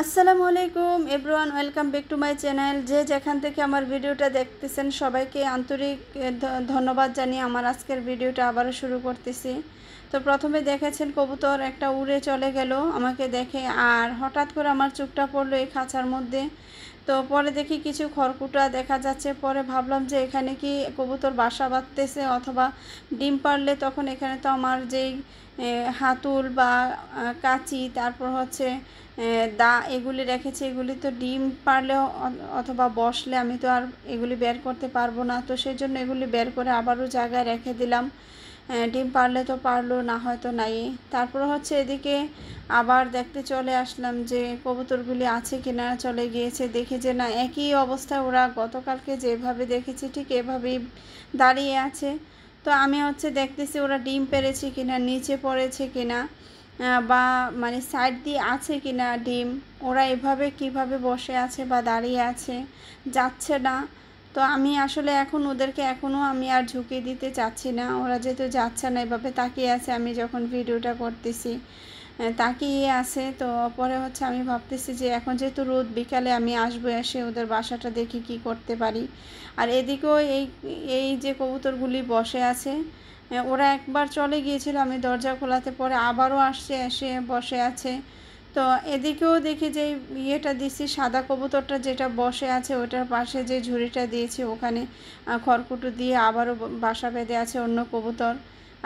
আসসালামু আলাইকুম everyone, welcome back to my channel. যে যেখান থেকে আমার ভিডিওটা দেখতেছেন সবাইকে আন্তরিক ধন্যবাদ জানিয়ে আমার আজকের ভিডিওটা আবারও শুরু করতেছি। তো প্রথমে দেখেছেন কবুতর একটা উড়ে চলে গেল আমাকে দেখে, আর হঠাৎ করে আমার চোখটা পড়লো এই খাঁচার মধ্যে। তো পরে দেখি কিছু খড়কুটা দেখা যাচ্ছে। পরে ভাবলাম যে এখানে কি কবুতর বাসা বাঁধতেছে অথবা ডিম পারলে, তখন এখানে তো আমার যেই হাতুল বা কাঁচি, তারপর হচ্ছে দা এগুলি রেখেছি, এগুলি তো ডিম পারলে অথবা বসলে আমি তো আর এগুলি বের করতে পারবো না। তো সেই জন্য এগুলি বের করে আবারও জায়গায় রেখে দিলাম। ডিম পারলে তো পারলো, না হয়তো নাই। তারপর হচ্ছে এদিকে আবার দেখতে চলে আসলাম যে কবুতরগুলি আছে কিনা। চলে গিয়েছে, দেখে যে না, একই অবস্থায় ওরা গতকালকে যেভাবে দেখেছি ঠিক এভাবেই দাঁড়িয়ে আছে। তো আমি হচ্ছে দেখতেছি ওরা ডিম পেড়েছে কিনা, নিচে পড়েছে কিনা, বা মানে সাইড দিয়ে আছে কিনা ডিম। ওরা এভাবে কিভাবে বসে আছে বা দাঁড়িয়ে আছে, যাচ্ছে না। তো আমি আসলে এখন ওদেরকে এখনও আমি আর ঝুঁকি দিতে চাচ্ছি না। ওরা যেহেতু যাচ্ছে না, এভাবে তাকিয়ে আছে, আমি যখন ভিডিওটা করতেছি তাকিয়ে আছে। তো পরে হচ্ছে আমি ভাবতেছি যে এখন যেহেতু রোদ, বিকালে আমি আসবো, এসে ওদের বাসাটা দেখি কি করতে পারি। আর এদিকেও এই এই যে কবুতরগুলি বসে আছে, ওরা একবার চলে গিয়েছিল, আমি দরজা খোলাতে পরে আবারও আসছে, এসে বসে আছে। তো এদিকেও দেখি যে ইয়েটা দিয়েছি, সাদা কবুতরটা যেটা বসে আছে ওটার পাশে যে ঝুড়িটা দিয়েছি ওখানে খড়কুটো দিয়ে আবারও বাসা বেঁধে আছে অন্য কবুতর।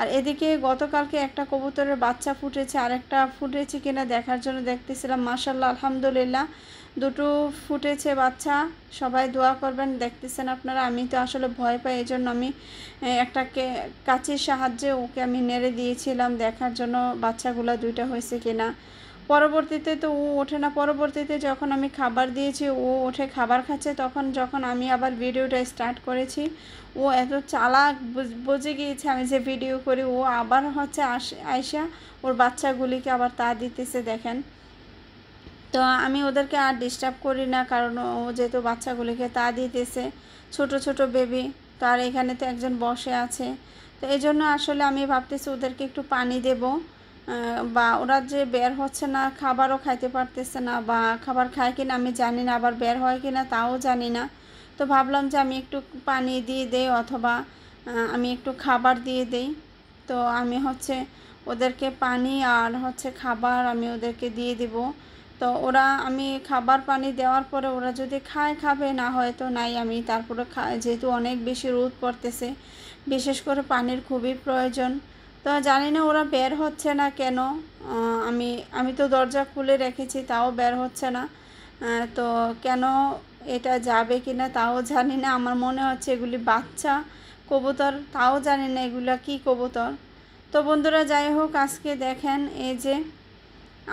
আর এদিকে গতকালকে একটা কবুতরের বাচ্চা ফুটেছে, আরেকটা ফুটেছে কিনা দেখার জন্য দেখতেছিলাম। মাশাআল্লাহ, আলহামদুলিল্লাহ, দুটো ফুটেছে বাচ্চা। সবাই দোয়া করবেন। দেখতেছেন আপনারা, আমি তো আসলে ভয় পাই, এই জন্য আমি একটাকে কাঁচির সাহায্যে ওকে আমি নেড়ে দিয়েছিলাম দেখার জন্য বাচ্চাগুলো দুইটা হয়েছে কিনা। পরবর্তীতে তো ও ওঠে না। পরবর্তীতে যখন আমি খাবার দিয়েছি ও ওঠে, খাবার খাচ্ছে। তখন যখন আমি আবার ভিডিওটা স্টার্ট করেছি, ও এত চালাক, বুঝে গিয়েছে আমি যে ভিডিও করি। ও আবার হচ্ছে আয়সা ওর বাচ্চাগুলিকে আবার তা দিতেছে, দেখেন। তো আমি ওদেরকে আর ডিস্টার্ব করি না, কারণ ও যেহেতু বাচ্চাগুলিকে তা দিতেছে, ছোট ছোট বেবি। তো আর এখানে তো একজন বসে আছে। তো এই জন্য আসলে আমি ভাবতেছি ওদেরকে একটু পানি দেব, বা ওরা যে বের হচ্ছে না, খাবারও খাইতে পারতেছে না, বা খাবার খায় কিনা আমি জানি না, আবার বের হয় কিনা তাও জানি না। তো ভাবলাম যে আমি একটু পানি দিয়ে দেই অথবা আমি একটু খাবার দিয়ে দেই। তো আমি হচ্ছে ওদেরকে পানি আর হচ্ছে খাবার আমি ওদেরকে দিয়ে দিব। তো ওরা, আমি খাবার পানি দেওয়ার পরে ওরা যদি খায় খাবে, না হয়তো নাই। আমি তারপরে যেহেতু অনেক বেশি রোদ পড়তেছে, বিশেষ করে পানির খুবই প্রয়োজন। তো জানি না ওরা বের হচ্ছে না কেন। আমি আমি তো দরজা খুলে রেখেছি, তাও বের হচ্ছে না। তো কেন এটা যাবে কি না তাও জানি না। আমার মনে হচ্ছে এগুলি বাচ্চা কবুতর, তাও জানি না এগুলা কি কবুতর। তো বন্ধুরা, যাই হোক, আজকে দেখেন এই যে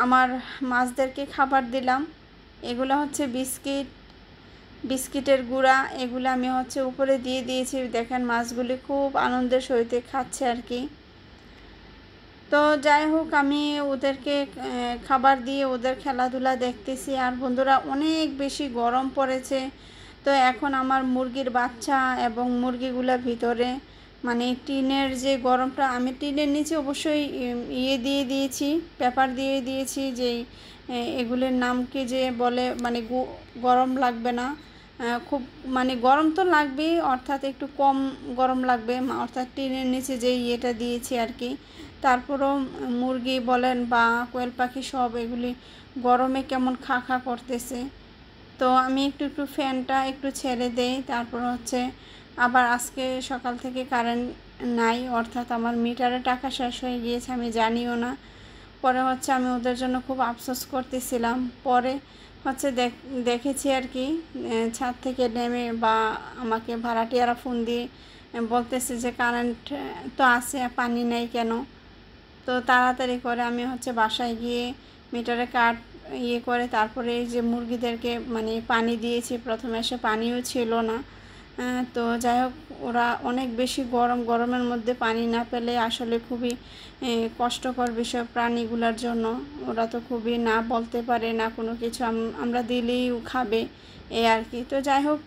আমার মাছদেরকে খাবার দিলাম। এগুলো হচ্ছে বিস্কিটের গুঁড়া, এগুলো আমি হচ্ছে উপরে দিয়ে দিয়েছি। দেখেন মাছগুলি খুব আনন্দের সহিত খাচ্ছে আর কি। তো যাই হোক, আমি ওদেরকে খাবার দিয়ে ওদের খেলাধুলা দেখতেছি। আর বন্ধুরা, অনেক বেশি গরম পড়েছে। তো এখন আমার মুরগির বাচ্চা এবং মুরগিগুলা ভিতরে, মানে টিনের যে গরমটা, আমি টিনের নিচে অবশ্যই ইয়ে দিয়ে দিয়েছি, পেপার দিয়ে দিয়েছি, যে এগুলির নাম কি যে বলে, মানে গরম লাগবে না। খুব মানে গরম তো লাগবেই, অর্থাৎ একটু কম গরম লাগবে, অর্থাৎ টিনের নিচে যে ইয়েটা দিয়েছি আর কি। তারপরও মুরগি বলেন বা কোয়েল পাখি সব এগুলি গরমে কেমন খা খা করতেছে। তো আমি একটু একটু ফ্যানটা একটু ছেড়ে দেই। তারপর হচ্ছে আবার আজকে সকাল থেকে কারেন্ট নাই, অর্থাৎ আমার মিটারে টাকা শেষ হয়ে গিয়েছে, আমি জানিও না। পরে হচ্ছে আমি ওদের জন্য খুব আফসোস করতেছিলাম। পরে হচ্ছে দেখেছি আর কি, ছাদ থেকে নেমে বা আমাকে ভাড়াটিয়ারা ফোন দিয়ে বলতেছে যে কারেন্ট তো আছে, পানি নেই কেন। তো তাড়াতাড়ি করে আমি হচ্ছে বাসায় গিয়ে মিটারে কাট ইয়ে করে তারপরে এই যে মুরগিদেরকে মানে পানি দিয়েছি। প্রথমে এসে পানিও ছিল না। তো যাই হোক, ওরা অনেক বেশি গরমের মধ্যে পানি না পেলে আসলে খুবই কষ্টকর বিষয় প্রাণীগুলোর জন্য। ওরা তো খুবই না বলতে পারে না কোনো কিছু, আমরা দিলেই খাবে, এই আর কি। তো যাই হোক,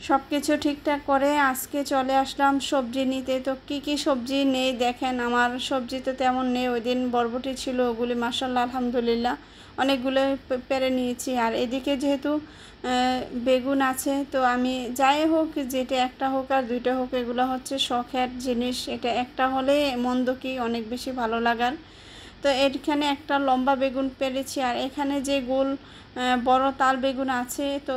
সব কিছু ঠিকঠাক করে আজকে চলে আসলাম সবজি নিতে। তো কি সবজি নেই দেখেন, আমার সবজি তো তেমন নেই। ওই দিন বরবটি ছিল, ওগুলি মাশাআল্লাহ আলহামদুলিল্লাহ অনেকগুলো পেরে নিয়েছি। আর এদিকে যেহেতু বেগুন আছে, তো আমি যাই হোক, যেটা একটা হোক আর দুইটা হোক, এগুলো হচ্ছে শখের জিনিস। এটা একটা হলে মন্দ কি অনেক বেশি ভালো লাগার। তো এখানে একটা লম্বা বেগুন পেরেছি, আর এখানে যে গোল বড় তাল বেগুন আছে, তো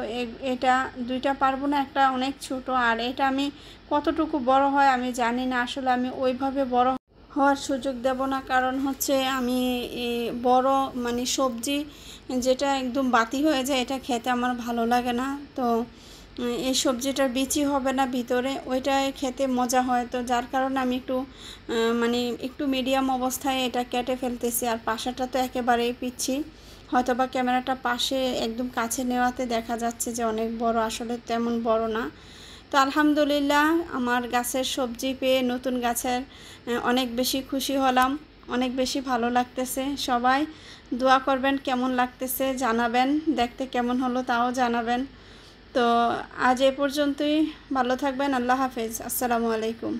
এটা দুইটা পারবো না, একটা অনেক ছোট। আর এটা আমি কতটুকু বড় হয় আমি জানি না, আসলে আমি ওইভাবে বড় হওয়ার সুযোগ দেব না। কারণ হচ্ছে আমি বড় মানে সবজি যেটা একদম বাতি হয়ে যায়, এটা খেতে আমার ভালো লাগে না। তো এই সবজিটার বিচি হবে না ভিতরে, ওইটাই খেতে মজা হয়। তো যার কারণে আমি মানে একটু মিডিয়াম অবস্থায় এটা কেটে ফেলতেছি। আর পাশাটা তো একেবারেই পিচ্ছি, হয়তো বা ক্যামেরাটা পাশে একদম কাছে নেওয়াতে দেখা যাচ্ছে যে অনেক বড়, আসলে তেমন বড় না। তো আলহামদুলিল্লাহ আমার গাছের সবজি পেয়ে, নতুন গাছের অনেক বেশি খুশি হলাম, অনেক বেশি ভালো লাগতেছে। সবাই দোয়া করবেন, কেমন লাগতেছে জানাবেন, দেখতে কেমন হলো তাও জানাবেন। তো আজ এ পর্যন্তই, ভালো থাকবেন, আল্লাহ হাফেজ, আসসালামু আলাইকুম।